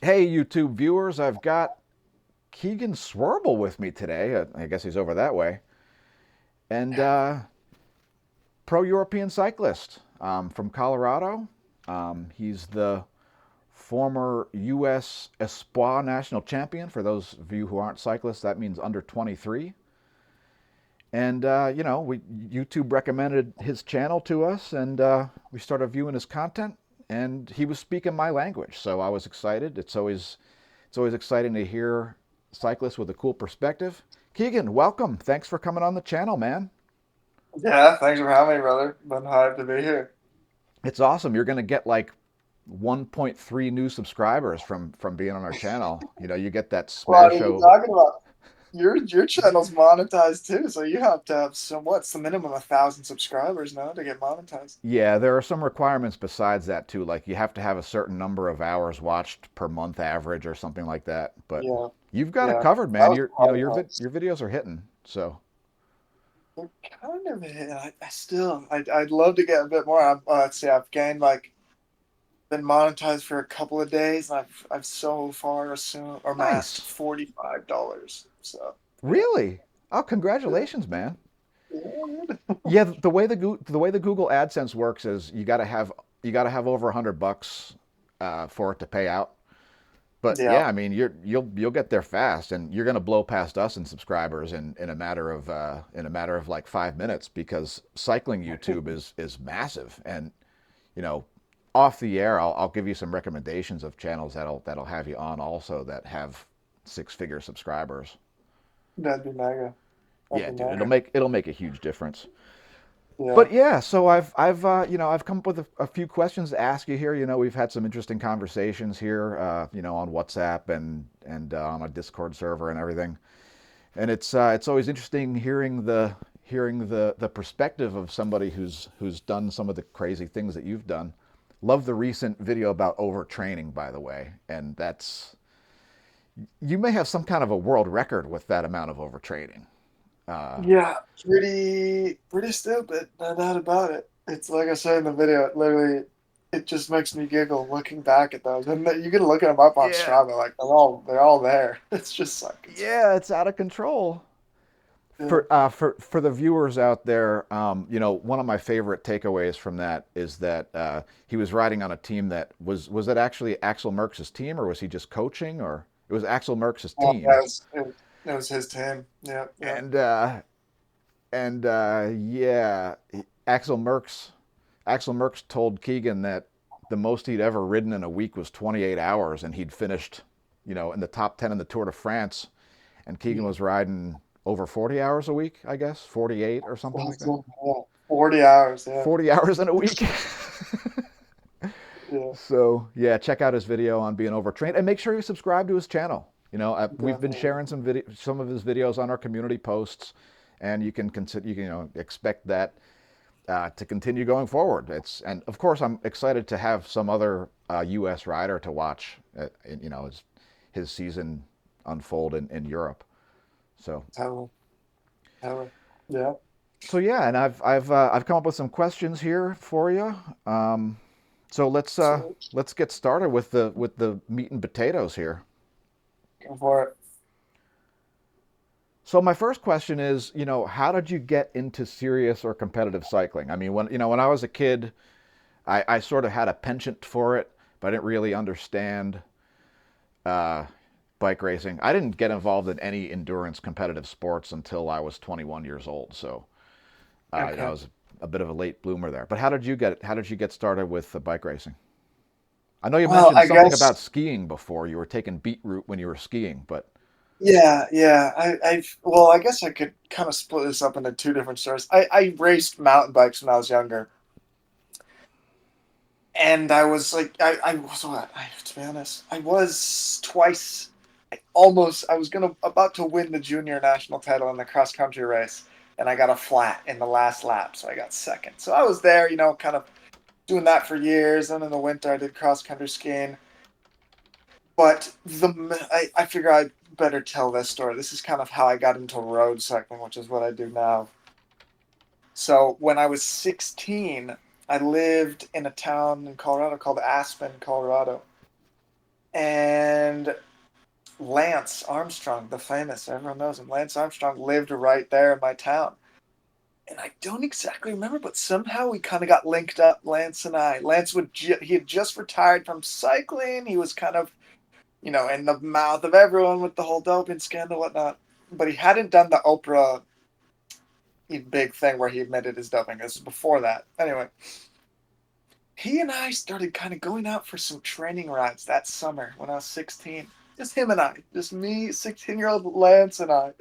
Hey, YouTube viewers, I've got Keegan Swerble with me today. I guess he's over that way. And pro European cyclist from Colorado. He's the former U.S. Espoir national champion. For those of you who aren't cyclists, that means under 23. And, YouTube recommended his channel to us, and we started viewing his content, and he was speaking my language. So I was excited. It's always exciting to hear cyclists with a cool perspective. Keegan, welcome. Thanks for coming on the channel, man. Yeah, thanks for having me, brother. Been hyped to be here. It's awesome. You're going to get like 1.3 new subscribers from being on our channel. You get that Well, I smash mean, you're show. talking about your channel's monetized too, so you have to have some. What's the minimum? 1,000 subscribers now to get monetized. Yeah, there are some requirements besides that too. Like you have to have a certain number of hours watched per month average or something like that. But Yeah, you've got it yeah. covered, That man. was Your videos are hitting. So they're kind of. I still. I'd love to get a bit more. Let's see. I've gained like been monetized for a couple of days, and I've so far assumed or amassed nice. $45. So yeah. Really? Oh, congratulations, man. Yeah. Yeah, the way the Google AdSense works is you got to have over $100 for it to pay out. But Yeah. yeah, I mean you'll get there fast, and you're gonna blow past us in subscribers in a matter of like 5 minutes because cycling YouTube is massive. And you know, off the air, I'll give you some recommendations of channels that'll have you on also that have six-figure subscribers. That'd be mega. That'd Yeah, be dude, it'll mega. make a huge difference. Yeah. But yeah, so I've come up with a few questions to ask you here. We've had some interesting conversations here, on WhatsApp and on a Discord server and everything. And it's always interesting hearing the perspective of somebody who's done some of the crazy things that you've done. Love the recent video about overtraining, by the way, and that's you may have some kind of a world record with that amount of overtraining. Uh, Yeah, pretty stupid, no doubt about it. It's like I said in the video, it just makes me giggle looking back at those. And you can look them up on yeah, Strava, like they're all there. It's just like it's yeah, it's out of control. yeah. For the viewers out there, one of my favorite takeaways from that is that he was riding on a team that was it actually Axel Merckx's team, or was he just coaching, or it was Axel Merckx's team? It was his team. Yeah, yeah. And yeah, Axel Merckx told Keegan that the most he'd ever ridden in a week was 28 hours, and he'd finished, in the top 10 in the Tour de France, and Keegan was riding over 40 hours a week, I guess, 48 or something like that. Yeah. 40 hours, yeah. 40 hours in a week. Yeah, So yeah, check out his video on being overtrained, and make sure you subscribe to his channel. We've been definitely. sharing some of his videos on our community posts, and you can consider, expect that to continue going forward. And of course, I'm excited to have some other U.S. rider to watch, his season unfold in Europe. So Totally. Totally. Yeah. so yeah, and I've come up with some questions here for you. So So let's get started with the meat and potatoes here. go for it. So my first question is, how did you get into serious or competitive cycling? I mean, when I was a kid, I sort of had a penchant for it, but I didn't really understand uh, bike racing. I didn't get involved in any endurance competitive sports until I was 21 years old. So I Okay. was a bit of a late bloomer there. But how did you get started with bike racing? I know you Well, mentioned I something guess. about skiing before. You were taking beet route when you were skiing, but Yeah, yeah. Well, I guess I could kind of split this up into two different stories. I raced mountain bikes when I was younger, and I was like, I was what? To be honest, I was twice. I was gonna about to win the junior national title in the cross country race, and I got a flat in the last lap, so I got second. So I was there, kind of doing that for years. And in the winter, I did cross country skiing. But I figure I better tell this story. This is kind of how I got into road cycling, which is what I do now. So when I was 16, I lived in a town in Colorado called Aspen, Colorado. and Lance Armstrong, the famous, everyone knows him. Lance Armstrong lived right there in my town. And I don't exactly remember, but somehow we kind of got linked up, Lance and I. Lance he had just retired from cycling. He was kind of, in the mouth of everyone with the whole doping scandal, whatnot. But he hadn't done the Oprah big thing where he admitted his doping. This was before that. Anyway, he and I started kind of going out for some training rides that summer when I was 16. Just him and I, just me, 16-year-old Lance and I.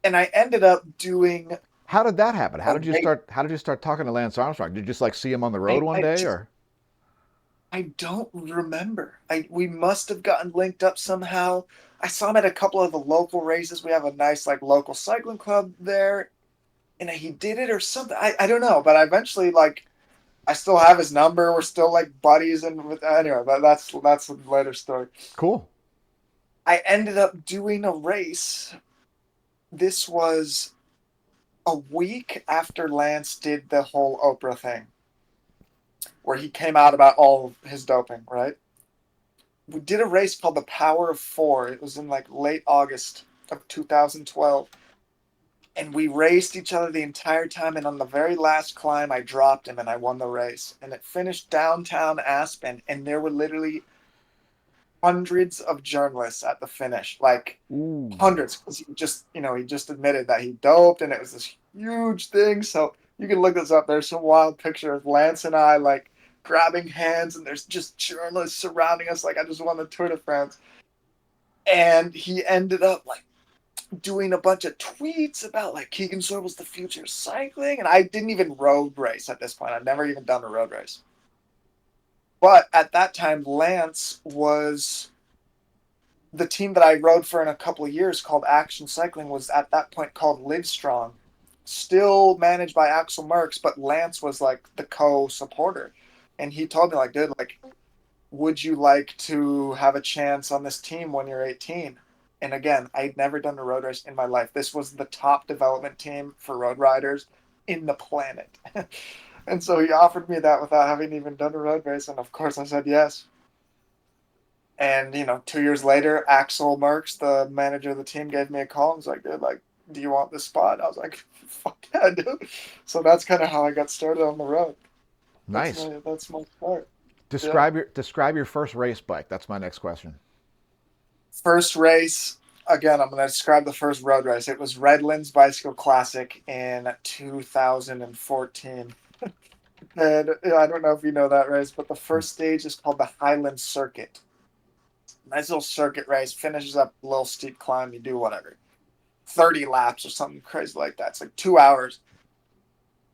And I ended up doing How did that happen? a race. How did you start talking to Lance Armstrong? Did you just like see him on the road I, one I day, just or? I don't remember. We must have gotten linked up somehow. I saw him at a couple of the local races. We have a nice like local cycling club there, and he did it or something. I don't know, but I eventually like I still have his number. We're still like buddies, and anyway, but that's a later story. Cool. I ended up doing a race. This was a week after Lance did the whole Oprah thing, where he came out about all of his doping, right? We did a race called the Power of Four. It was in like late August of 2012. And we raced each other the entire time. And on the very last climb, I dropped him and I won the race. And it finished downtown Aspen. And there were literally hundreds of journalists at the finish, like Ooh. hundreds. Because he just admitted that he doped and it was this huge thing. So you can look this up. There's some wild pictures of Lance and I, like, grabbing hands, and there's just journalists surrounding us like I just won the Tour de France. And he ended up like doing a bunch of tweets about like Keegan Sorbo's the future of cycling, and I didn't even road race at this point. I'd never even done a road race. But at that time, Lance was the team that I rode for in a couple of years called Action Cycling was at that point called Livestrong, still managed by Axel Merckx, but Lance was like the co-supporter. And he told me like, dude, like, would you like to have a chance on this team when you're 18? And again, I'd never done a road race in my life. This was the top development team for road riders in the planet. And so he offered me that without having even done a road race. And of course I said yes. And, 2 years later, Axel Merckx, the manager of the team, gave me a call and was like, dude, like, do you want this spot? I was like, fuck yeah, dude. So that's kind of how I got started on the road. Nice. That's my start. Yeah. Describe your first race bike. That's my next question. First race, again, I'm going to describe the first road race. It was Redlands Bicycle Classic in 2014. And I don't know if you know that race, but the first stage is called the Highland Circuit. Nice little circuit race, finishes up a little steep climb. You do whatever, 30 laps or something crazy like that. It's like 2 hours.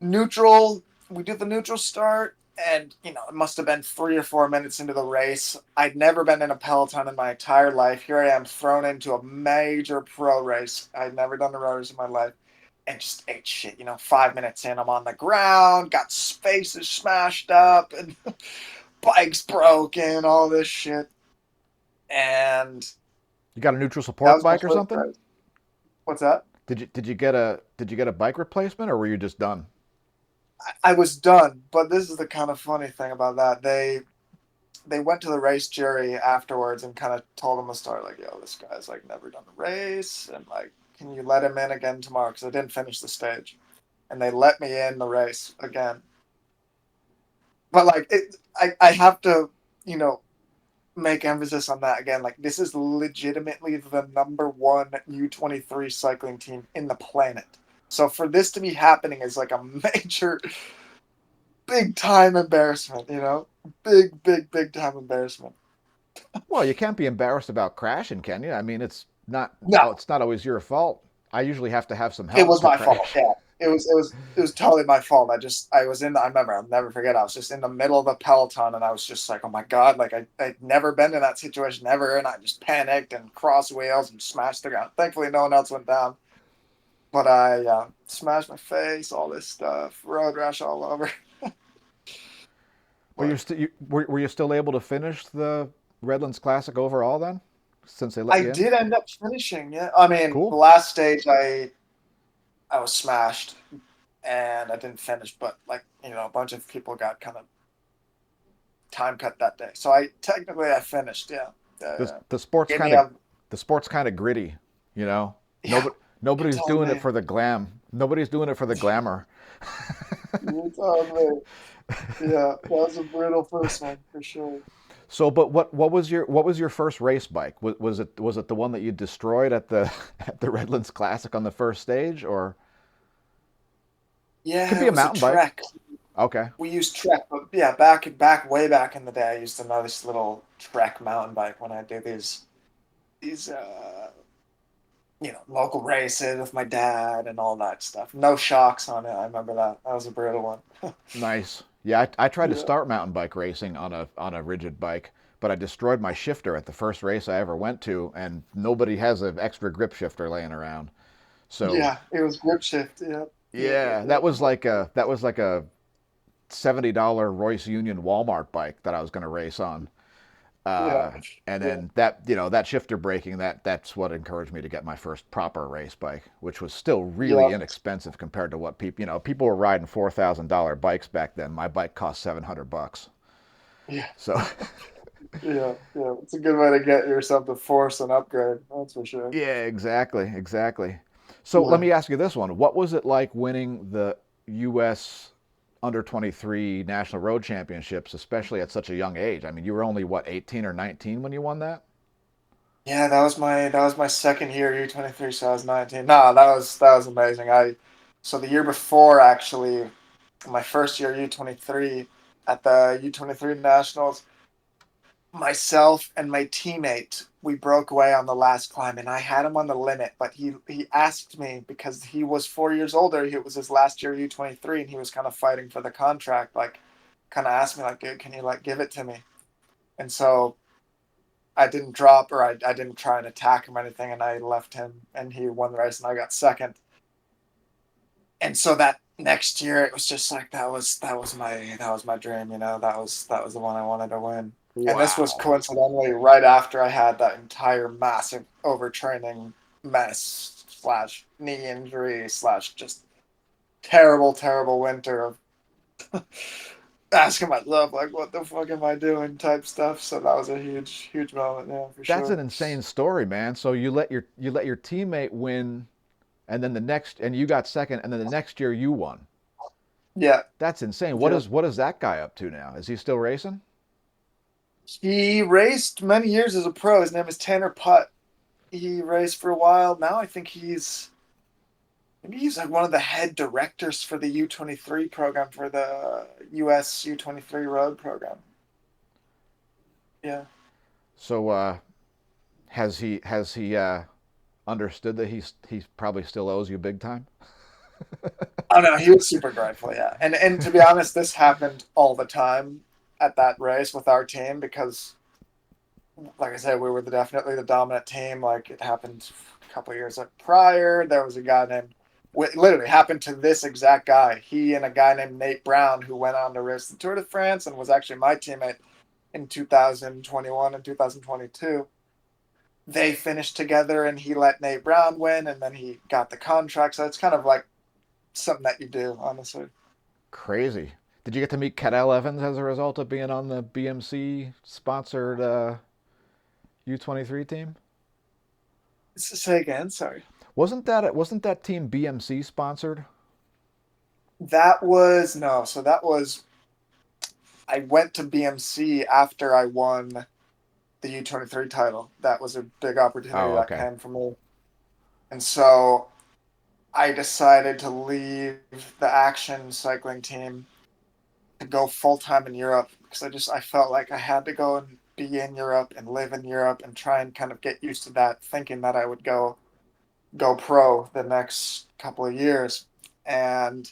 Neutral, we did the neutral start, and it must have been 3 or 4 minutes into the race. I'd never been in a peloton in my entire life. Here I am thrown into a major pro race. I'd never done a road race in my life, and just ate shit. 5 minutes in, I'm on the ground, got faces smashed up, and bikes broken, all this shit. And You got a neutral that support was my bike or first something? race. What's that? Did you get a bike replacement, or were you just done? I was done, but this is the kind of funny thing about that. They went to the race jury afterwards and kind of told them the story, like, yo, this guy's like never done a race, and like, can you let him in again tomorrow? Because I didn't finish the stage, and they let me in the race again. But like, I have to, you know, make emphasis on that again. Like, this is legitimately the number one U23 cycling team in the planet. So for this to be happening is like a major, big time embarrassment. Big time embarrassment. Well, you can't be embarrassed about crashing, can you? I mean, it's not. No, Oh, it's not always your fault. I usually have to have some it help was to my fault. crash. Yeah, it was totally my fault. I was in. I remember. I'll never forget. I was just in the middle of the peloton, and I was just like, oh my god, like I'd never been in that situation ever, and I just panicked and crossed wheels and smashed the ground. Thankfully, no one else went down, but I smashed my face, all this stuff, road rash all over. But But were you still able to finish the Redlands Classic overall then, since they let I you in? did end up finishing. Yeah, I mean, the Cool. last stage, I was smashed and I didn't finish, but like a bunch of people got kind of time cut that day. So I finished. Yeah. The Uh, the sports gave kind me of a the sports kind of gritty, you know. yeah. You Nobody's told doing it me. for the glam. Nobody's doing it for the glamour. You told me. Yeah, that was a brutal first one for sure. So, but what was your first race bike? Was it the one that you destroyed at the at the Redlands Classic on the first stage, or could Yeah, be it a was a mountain bike? Trek. Okay, We used Trek, but yeah, way back in the day, I used to know this little Trek mountain bike when I do these local races with my dad and all that stuff. No shocks on it. I remember that. That was a brutal one. nice. Yeah, I tried to Yeah. start mountain bike racing on a rigid bike, but I destroyed my shifter at the first race I ever went to, and nobody has an extra grip shifter laying around. So Yeah, it was grip shift. Yeah. Yeah, yeah, yeah, yeah. that was like a $70 Royce Union Walmart bike that I was going to race on. Yeah. And Yeah. then that, you know, that shifter braking, that's what encouraged me to get my first proper race bike, which was still Yeah. really inexpensive compared to what people, people were riding $4,000 bikes back then. My bike cost $700. Yeah. So Yeah. Yeah. It's a good way to get yourself to force an upgrade. That's for sure. yeah, exactly. So let Yeah. me ask you this one. What was it like winning the US under 23 national road championships, especially at such a young age? I mean, you were only what, 18 or 19 when you won that? Yeah, that was my second year U23, so I was 19. No, that was amazing. So the year before actually, my first year U23 at the U23 Nationals, myself and my teammate, we broke away on the last climb and I had him on the limit, but he asked me because he was 4 years older, it was his last year U23 and he was kind of fighting for the contract, like kind of asked me like, "Dude, can you like give it to me?" And so I didn't drop or I didn't try and attack him or anything, and I left him, and he won the race, and I got second. And so that next year, it was just like that was my dream, that was the one I wanted to win. And this was Wow. coincidentally right after I had that entire massive overtraining mess slash knee injury slash just terrible, terrible winter of asking myself like, what the fuck am I doing type stuff. So that was a huge, huge moment, yeah, for That's sure. an insane story, man. So you let your teammate win, and then the next, and you got second, and then the next year you won. Yeah, That's insane. yeah. What is that guy up to now? Is he still racing? He raced many years as a pro. His name is Tanner Putt. He raced for a while. Now I think maybe he's like one of the head directors for the U23 program for the US U23 road program. Yeah. So has he understood that he probably still owes you big time? Oh no, he was super grateful, yeah. And to be honest, this happened all the time at that race with our team because like I said, we were definitely the dominant team. Like it happened a couple of years prior. There was a guy named, literally happened to this exact guy. He and a guy named Nate Brown, who went on to race the Tour de France and was actually my teammate in 2021 and 2022. They finished together, and he let Nate Brown win, and then he got the contract. So it's kind of like something that you do, honestly. Crazy. Did you get to meet Cadel Evans as a result of being on the BMC sponsored U23 team? Say again, sorry. Wasn't that team BMC sponsored? That was no. So that was I went to BMC after I won the U23 title. That was a big opportunity Oh, that okay. came for me. And so I decided to leave the action cycling team to go full time in Europe because I felt like I had to go and be in Europe and live in Europe and try and kind of get used to that, thinking that I would go pro the next couple of years. And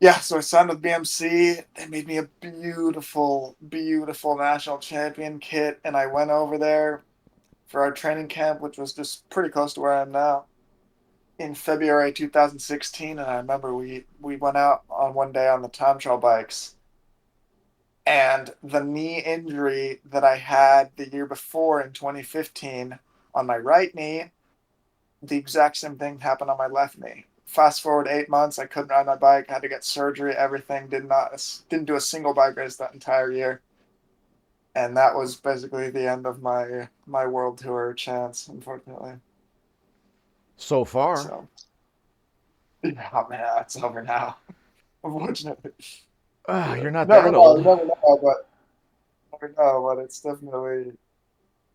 yeah, so I signed with BMC. They made me a beautiful, beautiful national champion kit, and I went over there for our training camp, which was just pretty close to where I am now, in February 2016. And I remember we went out on one day on the time trial bikes, and the knee injury that I had the year before in 2015 on my right knee, the exact same thing happened on my left knee. fast forward 8 months, I couldn't ride my bike, had to get surgery, everything. Didn't do a single bike race that entire year, and that was basically the end of my world tour chance, unfortunately. So far. So yeah, man, it's over now. Unfortunately, yeah. You're not that You old. never know, but never know. But it's definitely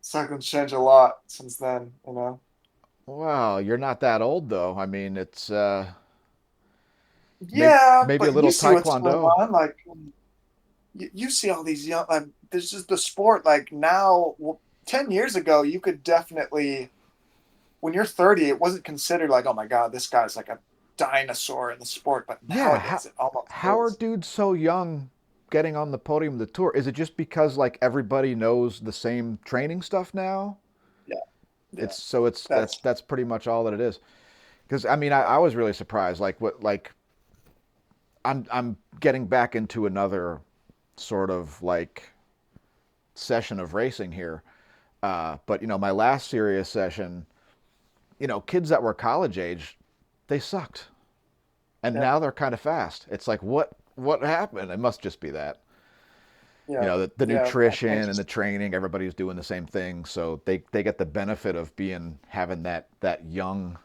something's changed a lot since then. You know. Wow, you're not that old though. I mean, it's Yeah, maybe a but you little see what's going taekwondo. on. Like you see all these young. Like, this is the sport. Like now, 10 years ago, you could definitely when you're 30, it wasn't considered like, oh my god, this guy's like a dinosaur in the sport. But Yeah, nowadays, it almost how are is. dudes so young getting on the podium of the tour? Is it just because like everybody knows the same training stuff now? Yeah, yeah. It's so it's That's that's pretty much all that it is. Because I mean, I was really surprised. Like what like I'm getting back into another sort of like session of racing here. But you know, my last serious session, you know, kids that were college age, they sucked, and yeah, now they're kind of fast. It's like what happened? It must just be that. You yeah, know, the yeah. I think nutrition and the training, everybody's doing the same thing, so they get the benefit of being having that young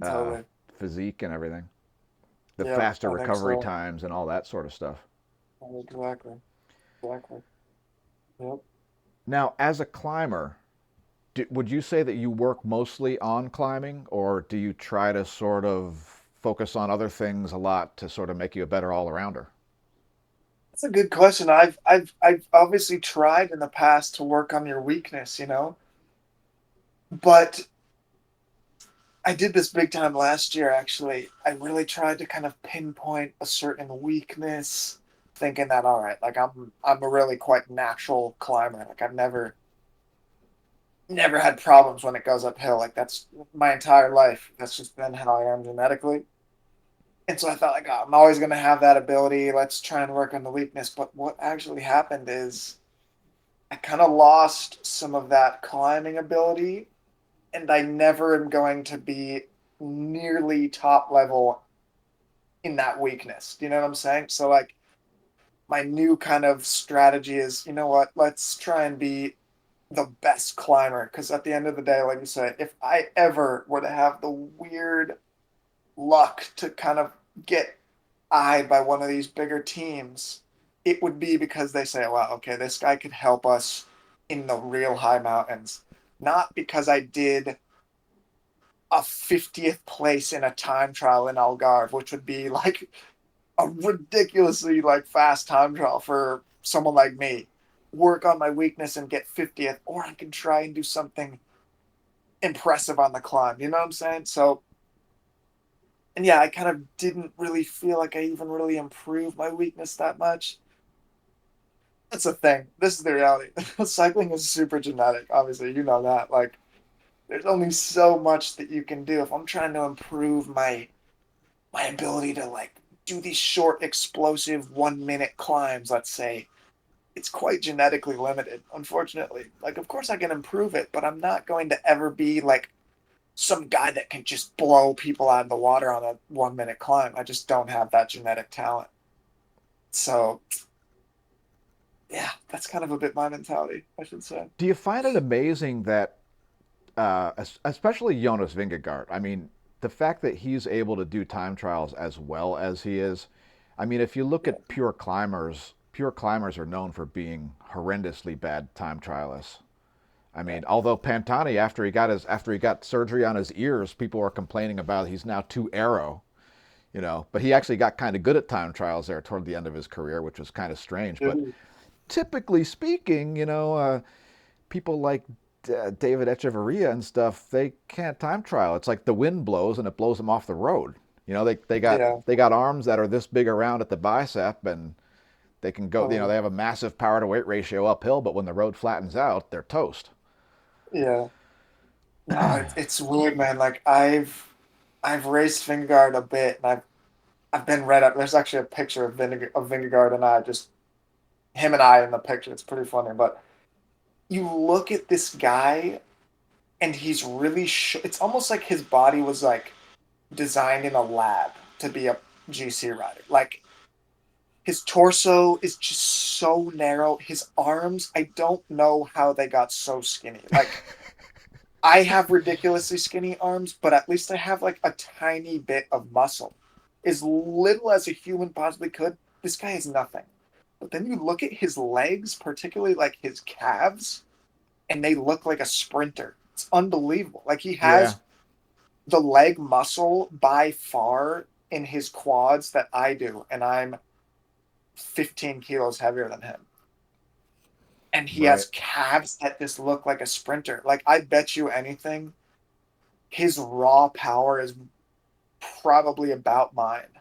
uh, totally. physique and everything, the Yeah, faster I think recovery so. times and all that sort of stuff. Exactly. Exactly. Yep. Now, as a climber, would you say that you work mostly on climbing, or do you try to sort of focus on other things a lot to sort of make you a better all-arounder? That's a good question. I've obviously tried in the past to work on your weakness, but I did this big time last year, actually. I really tried to kind of pinpoint a certain weakness, thinking that, all right, like I'm a really quite natural climber. Like I've never had problems when it goes uphill. Like that's my entire life. That's just been how I am genetically. And so I thought, like, oh, I'm always going to have that ability. Let's try and work on the weakness. But what actually happened is I kind of lost some of that climbing ability, and I never am going to be nearly top level in that weakness. Do you know what I'm saying? So, like, my new kind of strategy is, you know what? Let's try and be the best climber. Because at the end of the day, like you said, if I ever were to have the weird luck to kind of get eyed by one of these bigger teams, it would be because they say, well, okay, this guy could help us in the real high mountains. Not because I did a 50th place in a time trial in Algarve, which would be like a ridiculously like fast time trial for someone like me. Work on my weakness and get 50th, or I can try and do something impressive on the climb. You know what I'm saying? So, and yeah, I kind of didn't really feel like I even really improved my weakness that much. That's the thing. This is the reality. Cycling is super genetic. Obviously, you know that. Like, there's only so much that you can do. If I'm trying to improve my ability to like do these short, explosive 1 minute climbs, let's say, it's quite genetically limited, unfortunately. Like, of course, I can improve it, but I'm not going to ever be like some guy that can just blow people out of the water on a 1 minute climb. I just don't have that genetic talent. So, yeah, that's kind of a bit my mentality, I should say. Do you find it amazing that, especially Jonas Vingegaard? I mean, the fact that he's able to do time trials as well as he is. I mean, if you look Yeah, at pure climbers are known for being horrendously bad time trialists. I yeah, mean, although Pantani, after he got surgery on his ears, people were complaining about he's now too arrow, you know. But he actually got kind of good at time trials there toward the end of his career, which was kind of strange. But dude. typically speaking, people like David Echeverria and stuff, they can't time trial. It's like the wind blows and it blows them off the road. You know, Yeah, they got arms that are this big around at the bicep, and they can go. You know, totally. they have a massive power to weight ratio uphill, but when the road flattens out, they're toast. Yeah. No, it's weird, man. Like I've raced Vingegaard a bit, and I've been right up. There's actually a picture of Vingegaard and I, just him and I in the picture. It's pretty funny. But you look at this guy, and he's really. It's almost like his body was like designed in a lab to be a GC rider. Like his torso is just so narrow. His arms, I don't know how they got so skinny. Like I have ridiculously skinny arms, but at least I have like a tiny bit of muscle. As little as a human possibly could, this guy has nothing. But then you look at his legs, particularly like his calves, and they look like a sprinter. It's unbelievable. Like he Yeah. has the leg muscle by far in his quads that I do, and I'm 15 kilos heavier than him. And he Right. has calves that just look like a sprinter. Like I bet you anything, his raw power is probably about mine,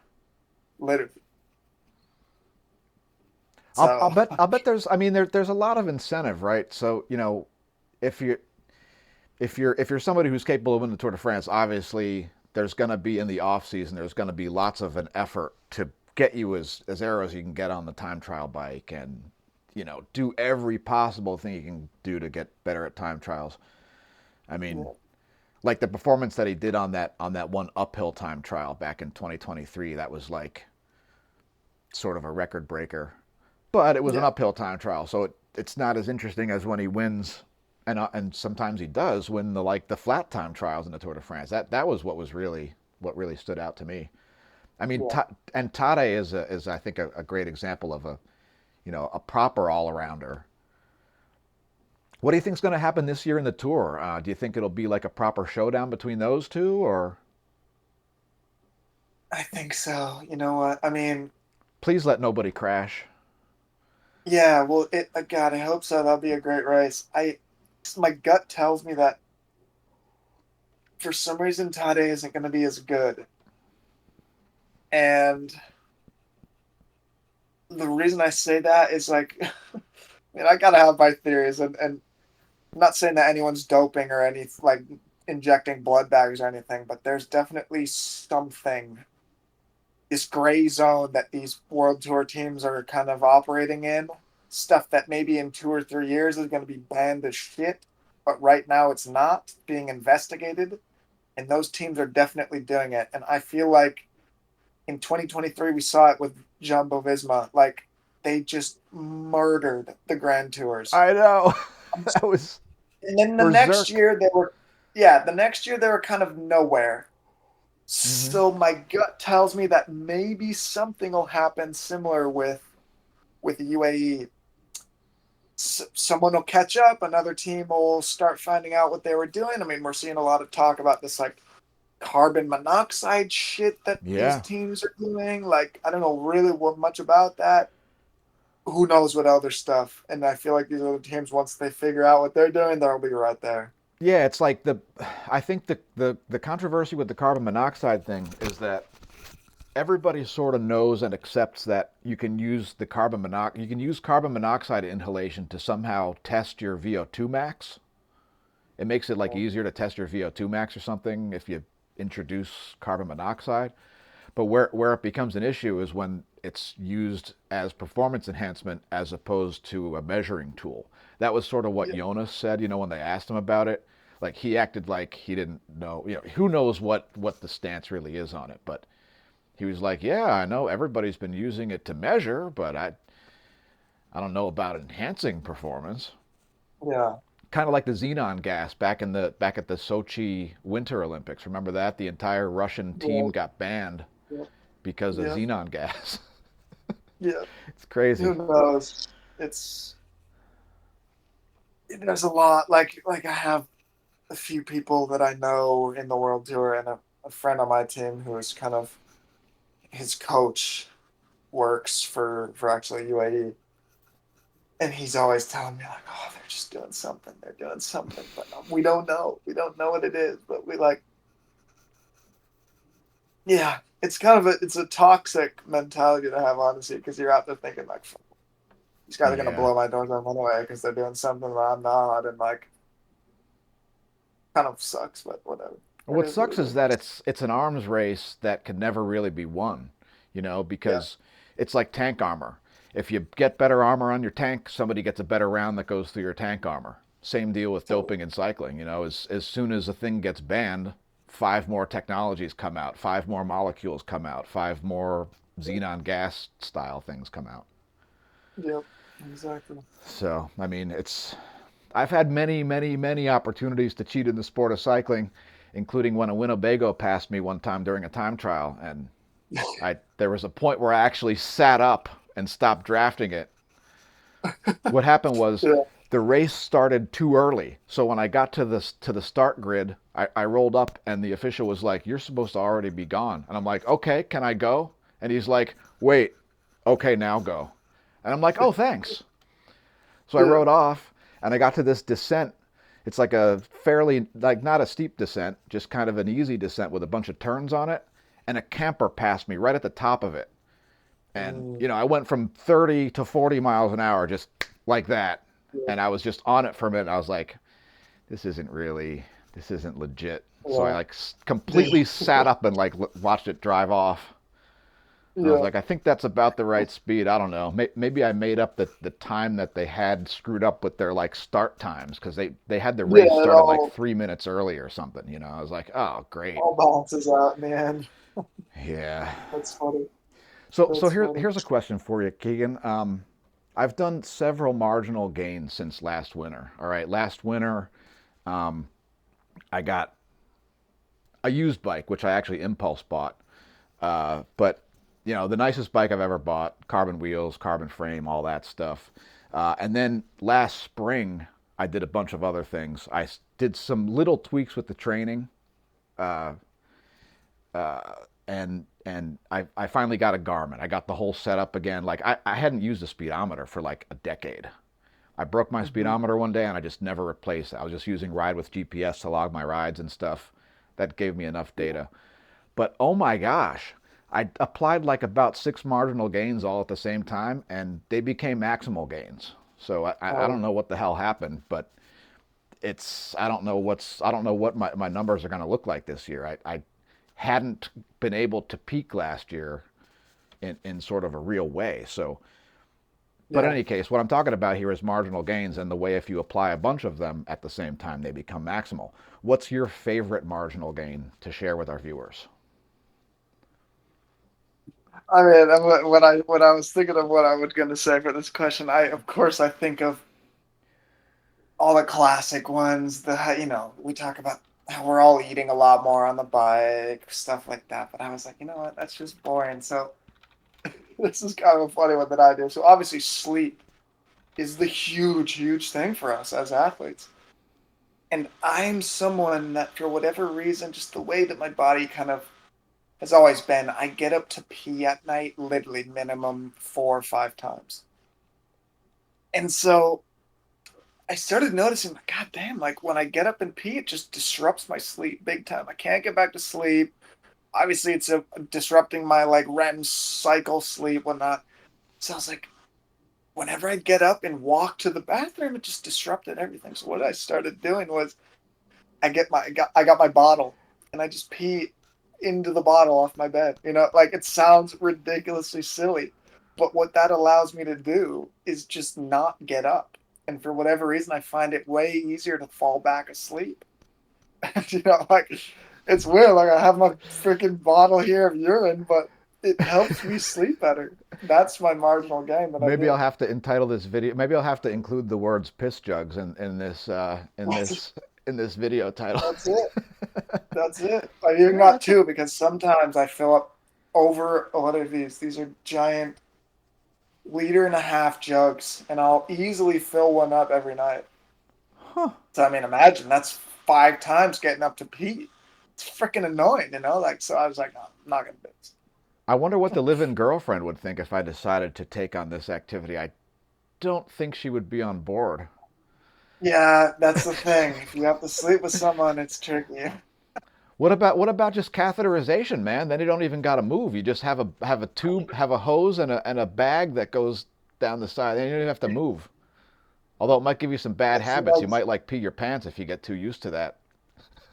literally. I'll So bet I'll bet there's I mean there's a lot of incentive, right? So, if you if you're somebody who's capable of winning the Tour de France, obviously there's going to be in the off season there's going to be lots of an effort to get you as arrow as you can get on the time trial bike and do every possible thing you can do to get better at time trials. I mean, like the performance that he did on that one uphill time trial back in 2023, that was like sort of a record breaker. But it was an yeah, uphill time trial, so it's not as interesting as when he wins, and sometimes he does win the flat time trials in the Tour de France. That was what really stood out to me. I mean, yeah. and Tade is I think a great example of a proper all arounder. What do you think is going to happen this year in the Tour? Do you think it'll be like a proper showdown between those two, or I think so. You know what? I mean, please let nobody crash? yeah. Well, God, I hope so. That'll be a great race. My gut tells me that for some reason Tade isn't going to be as good, and the reason I say that is like, I mean, I gotta have my theories, and I'm not saying that anyone's doping or any like injecting blood bags or anything, but there's definitely something, this gray zone that these world tour teams are kind of operating in. Stuff that maybe in 2 or 3 years is going to be banned as shit, but right now it's not being investigated, and those teams are definitely doing it. And I feel like in 2023 we saw it with Jumbo Visma, like they just murdered the Grand Tours. I know. That was And then the next berserk. year they were, yeah, the next year they were kind of nowhere. Hmm. So my gut tells me that maybe something will happen similar with UAE. Someone will catch up, another team will start finding out what they were doing. I mean, we're seeing a lot of talk about this like carbon monoxide shit that these Yeah. teams are doing. Like, I don't know really much about that. Who knows what other stuff? And I feel like these other teams, once they figure out what they're doing, they'll be right there. Yeah, it's like I think the controversy with the carbon monoxide thing is that everybody sort of knows and accepts that you can use carbon monoxide inhalation to somehow test your VO2 max. It makes it like easier to test your VO2 max or something if you introduce carbon monoxide. But where it becomes an issue is when it's used as performance enhancement as opposed to a measuring tool. That was sort of what Yeah, Jonas said, when they asked him about it. Like he acted like he didn't know, who knows what the stance really is on it, but he was like, "Yeah, I know everybody's been using it to measure, but I don't know about enhancing performance." yeah, Kind of like the xenon gas back at the Sochi Winter Olympics. Remember that? The entire Russian team yeah, got banned yeah, because of yeah. xenon gas. Yeah. It's crazy. Who knows? It's there's a lot. Like I have a few people that I know in the world tour, and a friend on my team who is kind of his coach works for actually UAE, and he's always telling me like, oh, they're just doing something, they're doing something, but we don't know what it is, but we like, yeah, it's kind of it's a toxic mentality to have, honestly, because you're out there thinking like, these guys are gonna Yeah. blow my doors off anyway because they're doing something that I'm not, and like, kind of sucks, but whatever. It What is what sucks it is is. that it's an arms race that could never really be won, Yeah. because it's like tank armor. If you get better armor on your tank, somebody gets a better round that goes through your tank armor. Same deal with So doping and cycling. As soon as a thing gets banned five more technologies come out, five more molecules come out, five more xenon gas style things come out. Yep. Exactly. So, I mean, I've had many, many, many opportunities to cheat in the sport of cycling, including when a Winnebago passed me one time during a time trial. And there was a point where I actually sat up and stopped drafting it. What happened was Yeah. the race started too early. So when I got to the start grid, I rolled up and the official was like, "You're supposed to already be gone." And I'm like, "Okay, can I go?" And he's like, "Wait, okay, now go." And I'm like, "Oh, thanks." So I Yeah. rode off and I got to this descent. It's like a fairly, like not a steep descent, just kind of an easy descent with a bunch of turns on it. And a camper passed me right at the top of it. And, Mm, you know, I went from 30 to 40 miles an hour just like that. yeah. And I was just on it for a minute. I was like, this isn't legit. So I like Yeah. completely sat up and like watched it drive off. I was Yeah. like, I think that's about the right speed. I don't know. Maybe I made up the time that they had screwed up with their like start times because they had the Yeah. race It started like all 3 minutes early or something. You know, I was like, oh, great. all balances out in the end. Yeah. That's funny. So That's funny. here's a question for you, Keegan. I've done several marginal gains since last winter. All right, last winter, um, I got a used bike, which I actually impulse bought. But you know, the nicest bike I've ever bought, carbon wheels, carbon frame, all that stuff. And then last spring, I did a bunch of other things. Did some little tweaks with the training, uh, and I finally got a Garmin. I got the whole setup again. Like I hadn't used a speedometer for like a decade. I broke my Hmm. speedometer one day and I just never replaced it. I was just using Ride with GPS to log my rides and stuff. That gave me enough Yeah. data. But oh my gosh, I applied like about six marginal gains all at the same time, and they became maximal gains. So I don't Oh, know what the hell happened, but I don't know what my numbers are going to look like this year. I hadn't been able to peak last year in sort of a real way. So, but in yeah. any case, what I'm talking about here is marginal gains and the way if you apply a bunch of them at the same time, they become maximal. What's your favorite marginal gain to share with our viewers? I mean, when I was thinking of what I was going to say for this question, I of course I think of all the classic ones. We talk about how we're all eating a lot more on the bike, stuff like that. But I was like, you know what? That's just boring. So this is kind of a funny one that I do. So obviously, sleep is the huge, huge thing for us as athletes. And I'm someone that, for whatever reason, just the way that my body kind of has always been, I get up to pee at night literally minimum 4 or 5 times. And so I started noticing, like, God damn, like when I get up and pee, it just disrupts my sleep big time. I can't get back to sleep. Obviously, it's disrupting my like REM cycle, sleep, whatnot. So I was like, whenever I'd get up and walk to the bathroom, it just disrupted everything. So what I started doing was I got my bottle and I just pee into the bottle off my bed. Like it sounds ridiculously silly, but what that allows me to do is just not get up. And for whatever reason, I find it way easier to fall back asleep. And, like it's weird. Like I have my freaking bottle here of urine, but it helps me sleep better. That's my marginal gain that I Maybe I'll do. have to entitle this video. Maybe I'll have to include the words "piss jugs" That's, in this video title. that's it. That's it. I even Yeah, got that's a, two because sometimes I fill up over what are these? These are giant liter-and-a-half jugs, and I'll easily fill one up every night. huh. So I mean, imagine that's 5 times getting up to pee. It's freaking annoying, Like, so I was like, no, I'm not gonna do this. I wonder what the live-in girlfriend would think if I decided to take on this activity. I don't think she would be on board. Yeah, that's the thing. If you have to sleep with someone, it's tricky. What about just catheterization, man? Then you don't even got to move. You just have a tube, have a hose, and a bag that goes down the side. Then you don't even have to move. Although it might give you some bad That's the habits. You next. might like pee your pants if you get too used to that.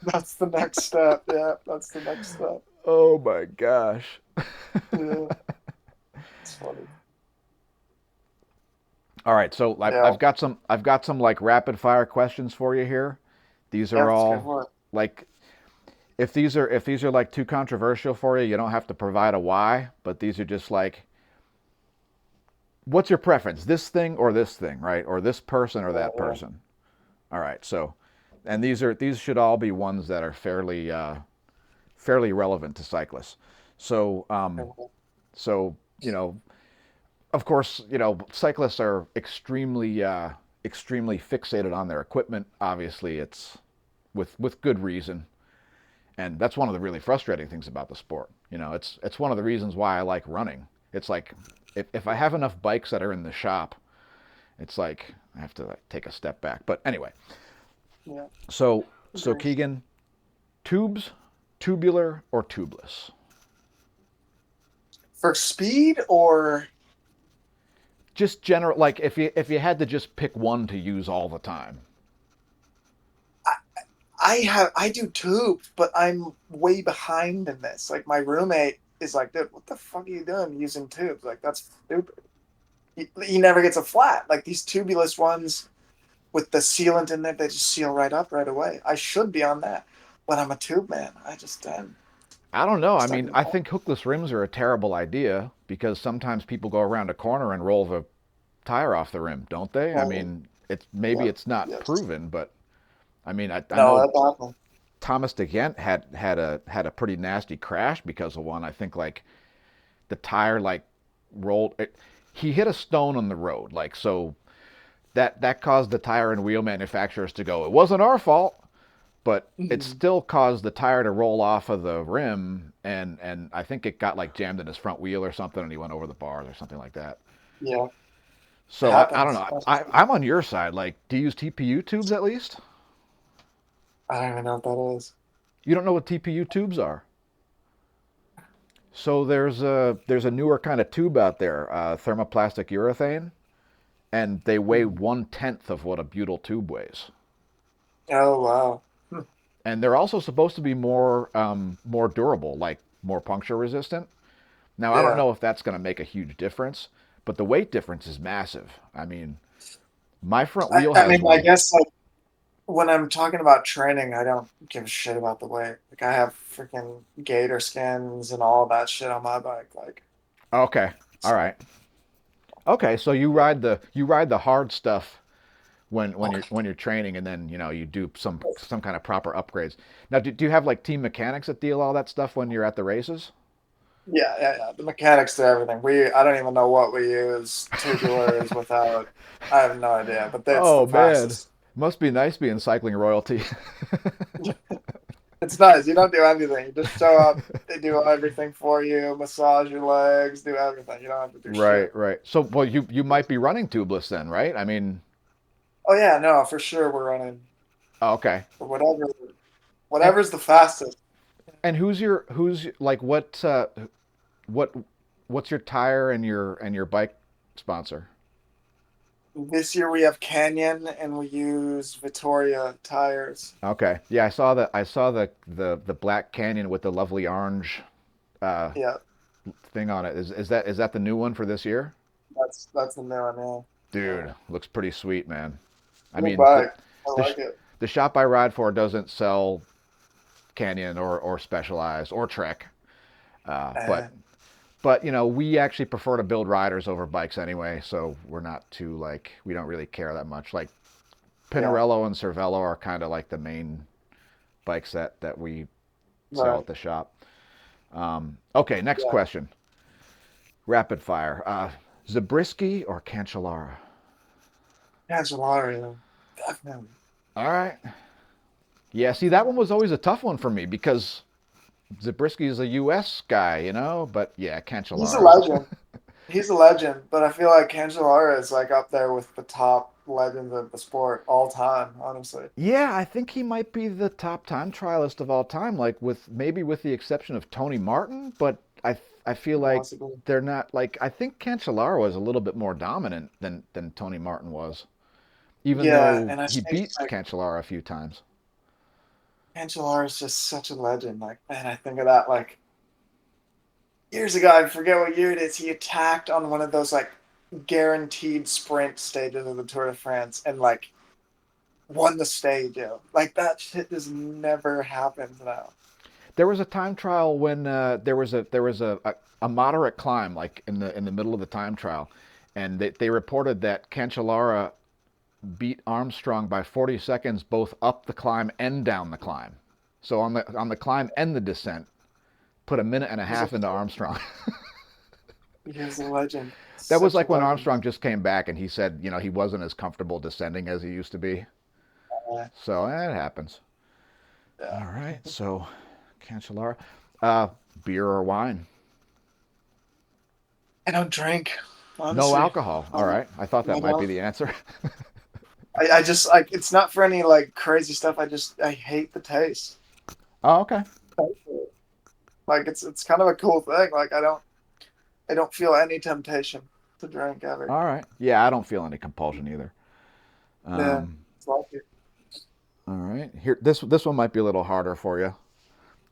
That's the next step. Yeah, that's the next step. Oh my gosh. Yeah, it's funny. All right, so Yeah, I've got some like rapid fire questions for you here. These yeah, are let's go all for it. like if these are like too controversial for you, you don't have to provide a why, but these are just like, what's your preference? This thing or this thing, right? Or this person or that Yeah, person. All right. So, and these should all be ones that are fairly relevant to cyclists. So, yeah. so you know, of course, cyclists are extremely fixated on their equipment. Obviously, it's with good reason, and that's one of the really frustrating things about the sport. It's one of the reasons why I like running. It's like if I have enough bikes that are in the shop, it's like I have to like, take a step back. But anyway, Yeah. so Agree. Keegan, tubes, tubular or tubeless? For speed or Just general, like if you had to just pick one to use all the time. I do tubes, but I'm way behind in this. Like my roommate is like, dude, what the fuck are you doing using tubes? Like that's stupid. He never gets a flat. Like these tubuless ones with the sealant in there, they just seal right up right away. I should be on that, but I'm a tube man. I just am I don't know. I stuck mean, in the I hole. think hookless rims are a terrible idea because sometimes people go around a corner and roll the tire off the rim, don't they? I Well, mean, maybe yep, it's not yes. proven, but I mean, I No, know that's awful. Thomas DeGent had a pretty nasty crash because of one. I think like the tire like rolled. He hit a stone on the road, like so that caused the tire and wheel manufacturers to go. It wasn't our fault, but it Mhm. still caused the tire to roll off of the rim, and I think it got like jammed in his front wheel or something, and he went over the bars or something like that. Yeah, So I don't happens. know. I'm on your side. Like, do you use TPU tubes at least? I don't even know what that is. You don't know what TPU tubes are? So there's a newer kind of tube out there, thermoplastic urethane, and they weigh Mhm. 1/10 of what a butyl tube weighs. Oh wow. Hmm. And they're also supposed to be more durable, like more puncture resistant. Now I don't Yeah. know if that's going to make a huge difference, but the weight difference is massive. I mean, my front wheel I has mean, I one. guess like when I'm talking about training, I don't give a shit about the weight. Like I have freaking gator skins and all that shit on my bike. Like, Okay, all right. Okay, so you ride the hard stuff when you're training, and then you do some kind of proper upgrades. Now, do you have like team mechanics that deal all that stuff when you're at the races? yeah. The mechanics to everything. I don't even know what we use tubulars without. I have no idea, but that's the Oh man, fastest. must be nice being cycling royalty. It's nice. You don't do anything. You just show up. They do everything for you. Massage your legs. Do everything. You don't have to do Right, shit. right. So, well, you might be running tubeless then, right? I mean, Oh yeah, no, for sure we're running. oh, okay. But whatever, And whatever's the fastest. and who's like what what's your tire and your bike sponsor? This year we have Canyon and we use Vittoria tires. Okay. Yeah, I saw the Black Canyon with the lovely orange uh, Yeah, thing on it. Is that the new one for this year? that's the new one. Yeah, Dude, looks pretty sweet, man. I cool mean, the bike. I the, like sh- it. the shop I ride for doesn't sell Canyon or Specialized or Trek, uh, but And but we actually prefer to build riders over bikes anyway, so we're not too like we don't really care that much. Like yeah, Pinarello and Cervelo are kind of like the main bikes that we sell at right. the shop. Okay, next Yeah, question. Rapid fire. Zabriskie or Cancellara? Cancellara, definitely. All right. Yeah, see, that one was always a tough one for me because Zabriskie is a U.S. guy, but yeah, He's a Cancellara. legend. He's a legend, but I feel like Cancellara is like up there with the top legends of the sport all time. Honestly, Yeah, I think he might be the top time trialist of all time, like with the exception of Tony Martin, but I feel like possibly. they're not like I think Cancellara was a little bit more dominant than Tony Martin was, even Yeah, though and I he think beat like Cancellara a few times. Cancellara is just such a legend. Like, man, I think of that like years ago. I forget what year it is. He attacked on one of those like guaranteed sprint stages of the Tour de France and like won the stage. Yo. Like that shit just never happens now. There was a time trial when there was a moderate climb, like in the middle of the time trial, and they reported that Cancellara beat Armstrong by 40 seconds both up the climb and down the climb. So on the climb and the descent, put a minute and a He's a half into Armstrong. he's a legend. That was Such a like when legend. Armstrong just came back and he said, he wasn't as comfortable descending as he used to be. Yeah. So it happens. Yeah. All right. So Cancellara, uh, beer or wine? I don't drink, No honestly. alcohol. All Um, right. I thought that I might be don't. the answer. I just like it's not for any like crazy stuff. I hate the taste. Oh, okay. Like it's kind of a cool thing. Like I don't feel any temptation to drink ever. All right. Yeah, I don't feel any compulsion either. Yeah, Um, it's like it. all right. Here, this one might be a little harder for you.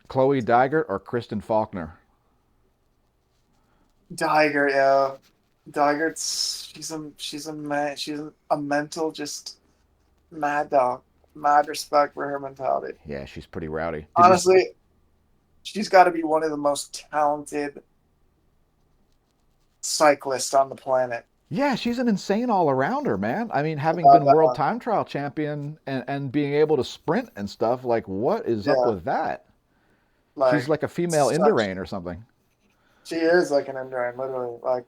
Chloe Dygert or Kristen Faulkner? Dagger, yeah. Dagger's she's a man she's a mental just mad dog. Mad respect for her mentality. Yeah, she's pretty rowdy. Did you? Honestly, she's got to be one of the most talented cyclists on the planet. Yeah, she's an insane all arounder, man. I mean, having Without been that world one. time trial champion and being able to sprint and stuff, like, what is up Yeah, with that? She's like like a female such. Indurain or something. She is like an Endurance, literally, like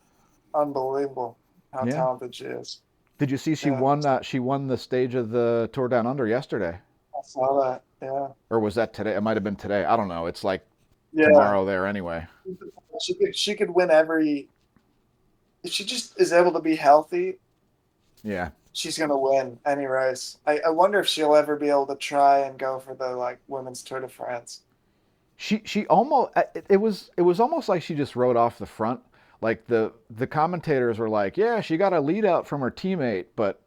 unbelievable how Yeah. talented she is. Did you see she Yeah, won? She won the stage of the Tour Down Under yesterday, I saw that. Yeah, or was that today? It might have been today. I don't know. It's like yeah. tomorrow there anyway. She could win every. If she just is able to be healthy, Yeah. she's gonna win any race. I wonder if she'll ever be able to try and go for the like women's Tour de France. She almost it was almost like she just rode off the front. Like the commentators were like, yeah, she got a lead out from her teammate, but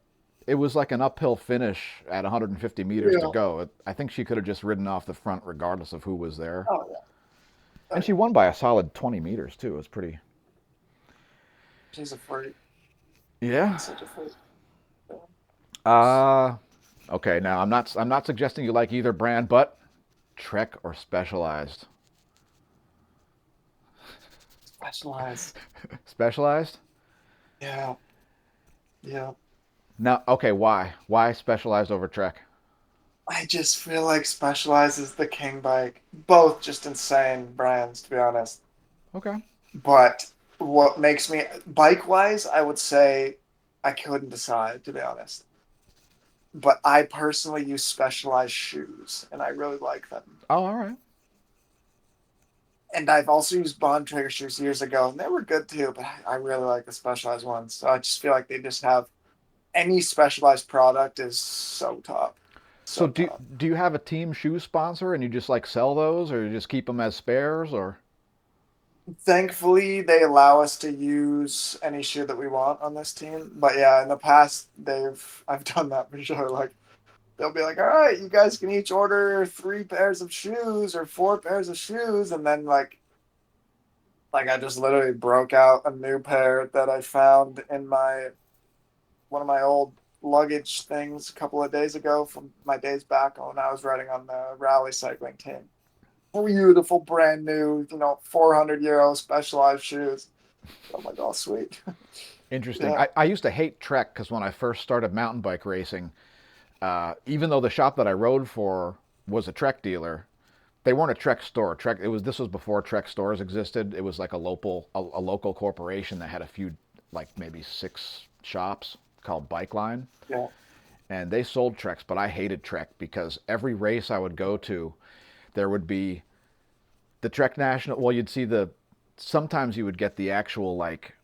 it was like an uphill finish at 150 meters to Yeah. go. I think she could have just ridden off the front regardless of who was there. Oh yeah. Oh And she yeah. won by a solid 20 meters too. It was pretty. She's a freak. Yeah. She's such a freak. Yeah. Uh okay, now I'm not suggesting you like either brand, but Trek or Specialized? Specialized. Specialized? Yeah. Yeah. Now, okay, why? Why Specialized over Trek? I just feel like Specialized is the king bike. Both just insane brands, to be honest. Okay. But what makes me bike wise, I would say I couldn't decide, to be honest. But I personally use Specialized shoes, and I really like them. Oh, all right. And I've also used Bond Tracker shoes years ago, and they were good too. But I really like the Specialized ones. So I just feel like they just have any Specialized product is so top, So so do top. do you have a team shoe sponsor and you just like sell those or you just keep them as spares or? Thankfully, they allow us to use any shoe that we want on this team. But yeah, in the past, I've done that for sure. Like they'll be like, "All right, you guys can each order 3 pairs of shoes or 4 pairs of shoes," and then like I just literally broke out a new pair that I found in my one of my old luggage things a couple of days ago from my days back when I was riding on the rally cycling team. Beautiful, brand new, 400 euro Specialized shoes. I'm like, oh, sweet. Interesting. Yeah, I used to hate Trek because when I first started mountain bike racing, even though the shop that I rode for was a Trek dealer, they weren't a Trek store. Trek it was this was before Trek stores existed. It was like a local corporation that had a few like maybe 6 shops called Bike Line, yeah, and they sold Treks, but I hated Trek because every race I would go to, there would be the Trek National. Well, you'd see the sometimes you would get the actual like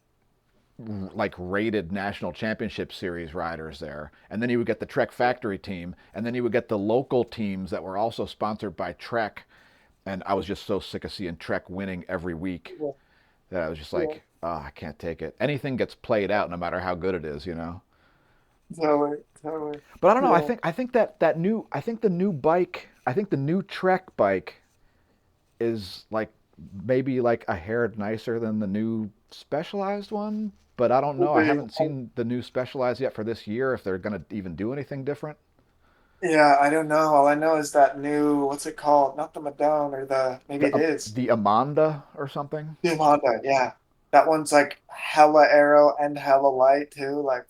rated national championship series riders there, and then you would get the Trek factory team, and then you would get the local teams that were also sponsored by Trek. And I was just so sick of seeing Trek winning every week yeah, that I was just yeah. like, oh, I can't take it. Anything gets played out, no matter how good it is. Totally, totally. But I don't know. I Yeah. think I think that new I think the new bike I think the new Trek bike is like maybe like a hair nicer than the new Specialized one. But I don't Will know. I be. haven't seen the new Specialized yet for this year. If they're gonna even do anything different. Yeah, I don't know. All I know is that new, what's it called? Not the Madone or the, maybe it is. The Amanda or something. New Honda, yeah. That one's like hella arrow and hella light too. Like,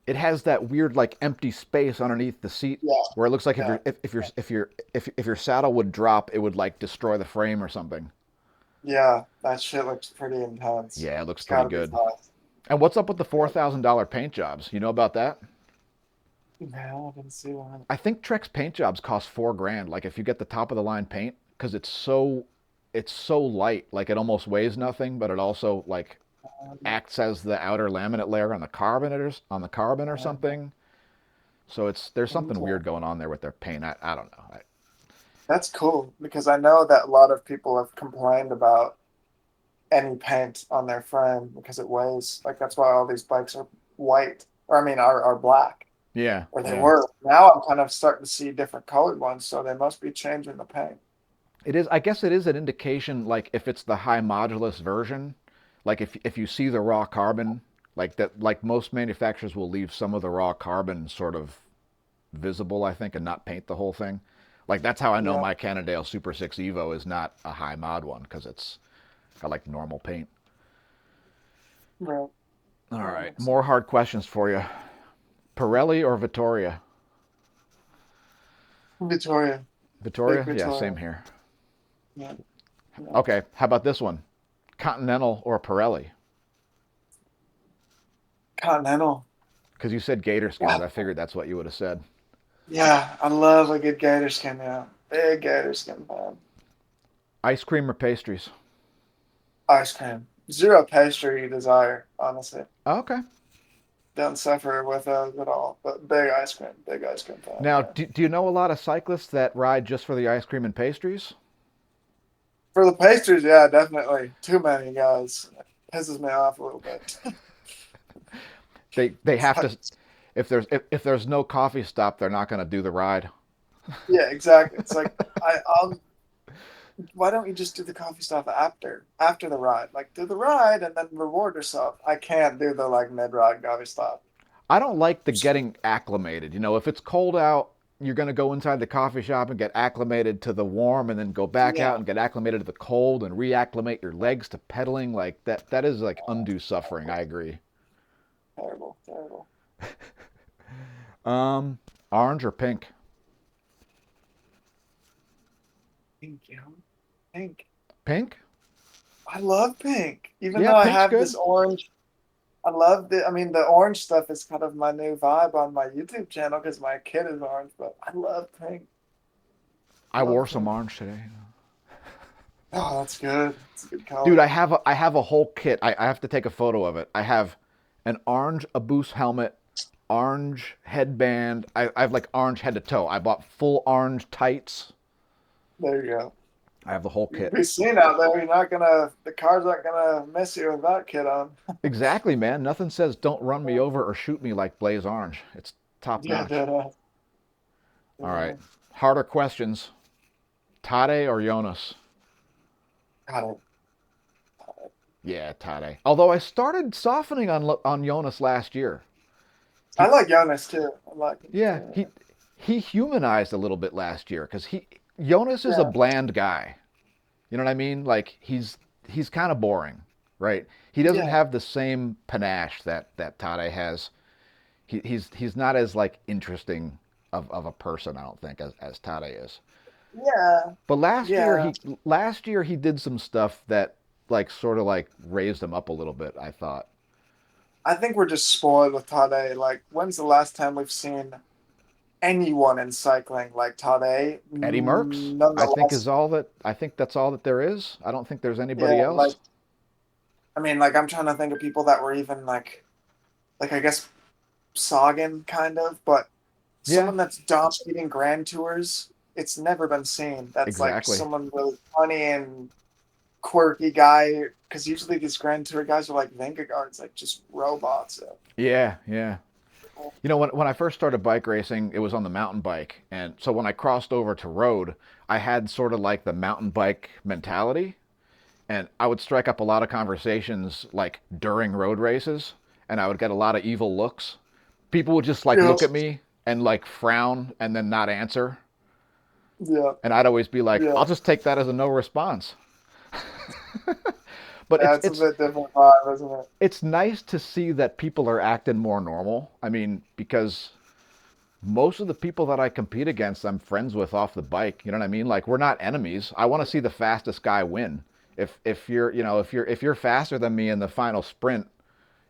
It has that weird like empty space underneath the seat yeah, where it looks like yeah, if your saddle would drop, it would like destroy the frame or something. yeah. That shit looks pretty intense. Yeah, it looks It's pretty gotta be good. fast. And what's up with the Yeah. $4,000 paint jobs? You know about that? No, I didn't see one. I think Trek's paint jobs cost 4 grand. Like if you get the top of the line paint, because it's so light, like it almost weighs nothing, but it also like acts as the outer laminate layer on the carbon or something. So there's something weird going on there with their paint. I don't know. That's cool because I know that a lot of people have complained about any paint on their frame because it weighs. Like that's why all these bikes are white, or I mean, are black, Yeah, or they yeah. were. Now I'm kind of starting to see different colored ones, so they must be changing the paint. It is. I guess it is an indication, like if it's the high modulus version, like if you see the raw carbon, like that, like most manufacturers will leave some of the raw carbon sort of visible, I think, and not paint the whole thing. Like that's how I know Yeah, my Cannondale Super 6 Evo is not a high mod one because it's got like normal paint. right. All That right, makes more sense. hard questions for you. Pirelli or Vittoria? Victoria, big Vittoria? Yeah, Victoria. same here. Yeah, yeah. Okay, how about this one? Continental or Pirelli? Continental. Because you said gator skins. Yeah, I figured that's what you would have said. yeah. I love a good gator skin. Yeah, big gator skin fan. Ice cream or pastries? Ice cream. Zero pastry desire, honestly. Okay. Don't suffer with those at all. But big ice cream fan. Now, Yeah. do you know a lot of cyclists that ride just for the ice cream and pastries? For the pastries, yeah, definitely. Too many guys. Pisses me off a little bit. They It's have like, to if there's no coffee stop, they're not going to do the ride. yeah, exactly. It's like why don't you just do the coffee stuff after the ride? Like do the ride and then reward yourself. I can't do the like mid ride coffee stop. I don't like the getting acclimated. You know, if it's cold out, you're going to go inside the coffee shop and get acclimated to the warm and then go back out Yeah, and get acclimated to the cold and reacclimate your legs to pedaling like that is like undue suffering. I terrible, agree. terrible, terrible. Um Orange or pink? Pink, you know, pink. Pink? I love pink, even Yeah, though I pink's have good. this orange. I love the. I mean, the orange stuff is kind of my new vibe on my YouTube channel because my kid is orange. But I love pink. I Love wore some pink. orange today. Oh, that's good. It's a good Dude, color. I have a whole kit. I have to take a photo of it. I have an orange Abus helmet, orange headband. I have like orange head to toe. I bought full orange tights. There you go. I have the whole You can kit. be seen out there. You're not gonna. The cars aren't gonna miss you with that kid on. Exactly, man. Nothing says don't run me over or shoot me like Blaze Orange. It's top Yeah, notch. dead All right. ass. Harder questions. Tade or Jonas? Got it. Yeah, Tade. Although I started softening on Jonas last year. I He like Jonas too. I like him Yeah, too. he humanized a little bit last year because he Jonas is a Yeah, bland guy. You know what I mean? Like he's kind of boring, right? He doesn't yeah, have the same panache that Tade has. He's not as like interesting of a person, I don't think, as Tade is. yeah, But yeah. last year he did some stuff that like sort of like raised him up a little bit, I thought. I think we're just spoiled with Tade. Like, when's the last time we've seen anyone in cycling like Tade? Eddie Merckx, Nonetheless, I think that's all that there is. I don't think there's yeah. anybody Like, else. I mean, like I'm trying to think of people that were even like I guess Sagan kind of, but Yeah, someone that's dominating grand tours. It's never been seen. That's like exactly. someone really funny and quirky guy. Because usually these grand tour guys are like Vingegaards, like just robots. So. Yeah, yeah. You know, when I first started bike racing, it was on the mountain bike. And so when I crossed over to road, I had sort of like the mountain bike mentality. And I would strike up a lot of conversations like during road races. And I would get a lot of evil looks. People would just like Yeah. look at me. and like frown and then not answer. Yeah. And I'd always be like, Yeah. I'll just take that as a no response. But That's a bit different vibe, isn't it? it's nice to see that people are acting more normal. I mean, because most of the people that I compete against, I'm friends with off the bike. You know what I mean? Like we're not enemies. I want to see the fastest guy win. If you're you know if you're faster than me in the final sprint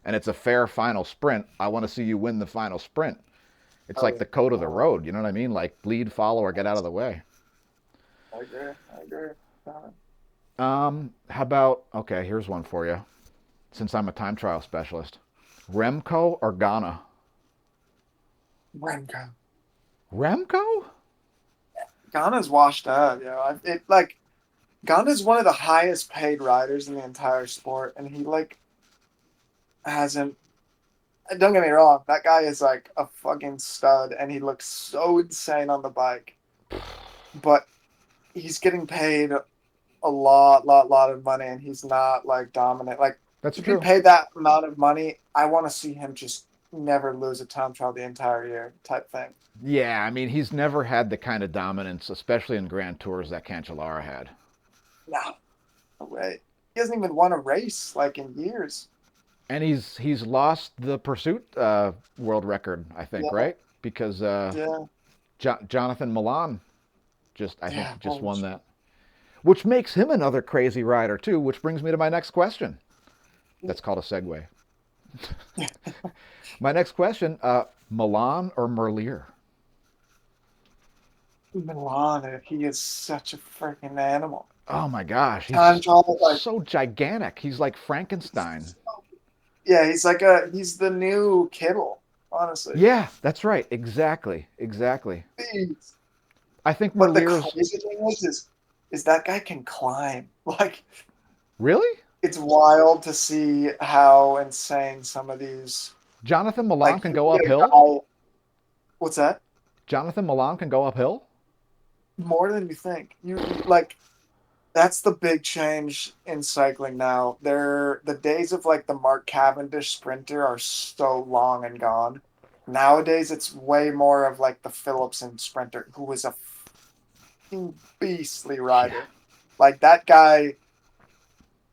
and it's a fair final sprint, I want to see you win the final sprint. It's Oh like yeah. the code of the Oh, road. You know what I mean? Like lead, follow, or get out of the way. I agree. I agree. How about okay? Here's one for you. Since I'm a time trial specialist, Remco or Ghana? Renko. Remco? Ghana's washed up, It like Ghana's one of the highest paid riders in the entire sport, and he like hasn't. Don't get me wrong, that guy is like a fucking stud, and he looks so insane on the bike. But he's getting paid a lot of money, and he's not like dominant. Like That's to be true. paid that amount of money, I want to see him just never lose a time trial the entire year, type thing. Yeah, I mean, he's never had the kind of dominance, especially in Grand Tours, that Cancellara had. No, no way. He hasn't even won a race like in years. And he's lost the pursuit world record, I think, Yeah, right? Because yeah, Jonathan Milan just, I think, yeah. just Holy won shit. that, which makes him another crazy rider too. Which brings me to my next question. That's called a segue. My next question: Milan or Merlier? Milan, he is such a freaking animal. Oh my gosh, Time he's trial, like, so gigantic. He's like Frankenstein. yeah, he's the new Kittle, honestly. Yeah, that's right. Exactly. Exactly. Jeez. I think But the Merlier's crazy thing is that guy can climb. Like, really. it's wild to see how insane some of these. Jonathan Milan Like, can you go get a uphill. guy. What's that? Jonathan Milan can go uphill. More than you think. You like that's the big change in cycling now. The days of like the Mark Cavendish sprinter are so long and gone. Nowadays, it's way more of like the Phillipsen sprinter, who was a fucking beastly Yeah. rider. Like that guy,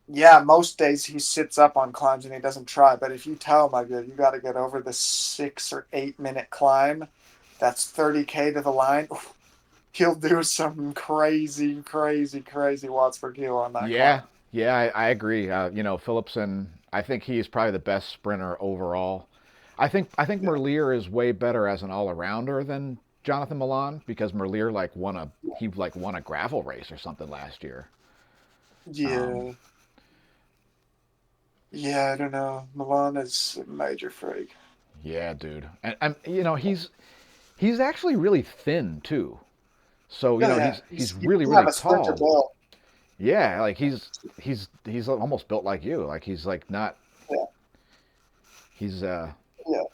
yeah, most days he sits up on climbs and he doesn't try. But if you tell him, like, you got to get over the 6 or 8 minute climb, that's 30K to the line. He'll do some crazy watts per kilo on that Yeah. climb. Yeah, I agree. Phillipson. I think he's probably the best sprinter overall. I think Yeah, Merlier is way better as an all arounder than Jonathan Milan because Merlier won a gravel race or something last year. Um, yeah, yeah. I don't know. Milan is a major freak. yeah, dude, and he's actually really thin too. So Yeah, yeah. he's He really doesn't have really a sprinter tall. build. Yeah, like he's almost built like you. Like he's like not Yeah, he's yeah,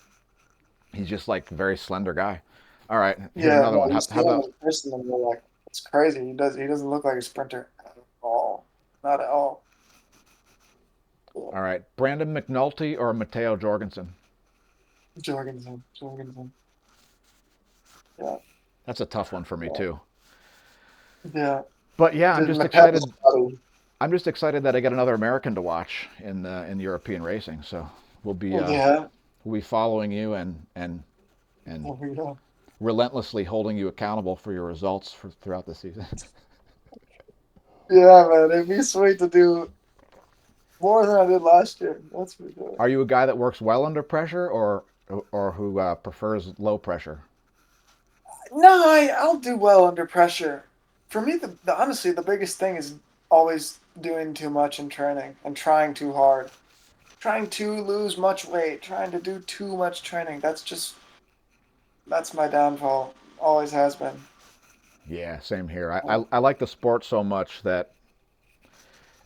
he's just like a very slender guy. All right, here's yeah. another No, one. you How see him about in person, and you're like, it's crazy. He doesn't look like a sprinter at all. Not at all. Yeah. all right, Brandon McNulty or Matteo Jorgensen? Jorgensen. Yeah, That's a tough one for me yeah, too. yeah. But yeah, I'm Did just Mateus excited. study? I'm just excited that I get another American to watch in European racing. So we'll be uh, Yeah. we'll be following you and Oh, yeah. relentlessly holding you accountable for your results throughout the season. Yeah, man. It'd be sweet to do more than I did last year. That's for sure. Are you a guy that works well under pressure or who prefers low pressure? No, I'll do well under pressure. For me, honestly, the biggest thing is always doing too much in training and trying too hard, trying to lose much weight, trying to do too much training. That's my downfall. Always has been. Yeah, same here. I like the sport so much that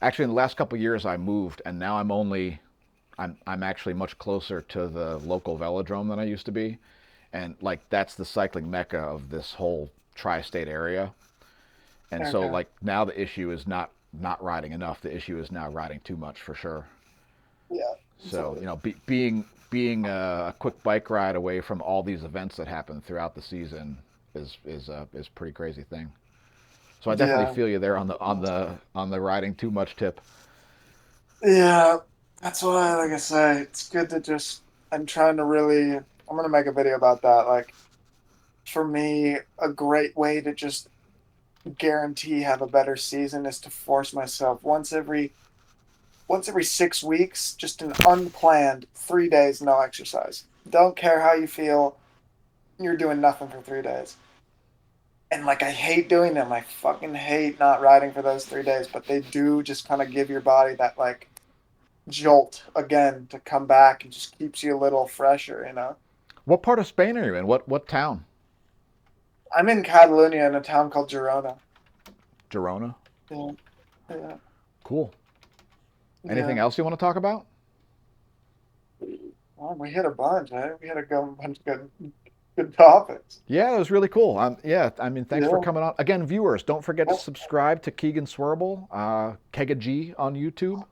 actually in the last couple of years I moved and now I'm actually much closer to the local velodrome than I used to be. And like that's the cycling mecca of this whole tri-state area. And so Okay. like now the issue is not riding enough. The issue is now riding too much for sure. Yeah. So So, being being a quick bike ride away from all these events that happen throughout the season is a pretty crazy thing. So I definitely Yeah, feel you there on the riding too much tip. yeah. That's why, like I say, it's good to just. I'm trying to really. I'm gonna make a video about that. Like for me, a great way to just guarantee have a better season is to force myself once every 6 weeks, just an unplanned 3 days no exercise. Don't care how you feel, you're doing nothing for 3 days. And like I hate doing them. I fucking hate not riding for those 3 days, but they do just kind of give your body that like jolt again to come back and just keeps you a little fresher. What part of Spain are you in? What town? I'm in Catalonia in a town called Girona. Girona. Yeah, yeah, Cool. Anything yeah. else you want to talk about? Well, we hit a bunch, eh? We had a bunch of good topics. Yeah, it was really cool. Yeah, I mean, thanks for Yeah. coming on. Again, viewers, don't forget to subscribe to Keegan Swerble, Kega G on YouTube.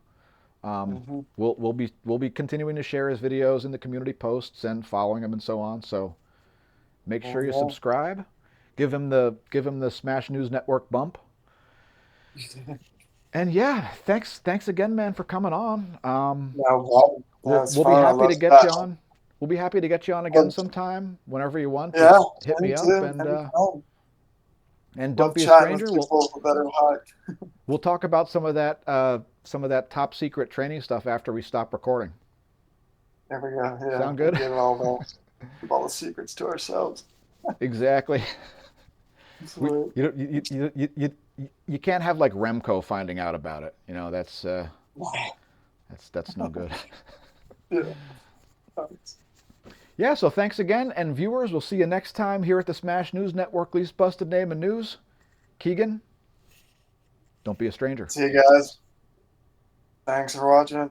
Mm-hmm. We'll be continuing to share his videos in the community posts and following him and so on. So make sure you Yeah. subscribe. Give him the Smash News Network bump. And yeah, thanks again, man, for coming on. No problem. Yeah, We'll it's we'll be fun. I happy love to get you that. on. We'll be happy to get you on again But, sometime, whenever you want. yeah, Just hit me me up too. and Anytime. don't Love be a chatting with stranger. people with a better heart. We'll talk about some of that top secret training stuff after we stop recording. There we go. Yeah, Sound we'll good? keep all the secrets to ourselves. Exactly. We Sweet. you don't you can't have like Remco finding out about it. That's no good. Yeah. Thanks. Yeah, so thanks again, and viewers, we'll see you next time here at the Smash News Network, least busted name in news. Keegan, don't be a stranger. See you guys. Thanks for watching.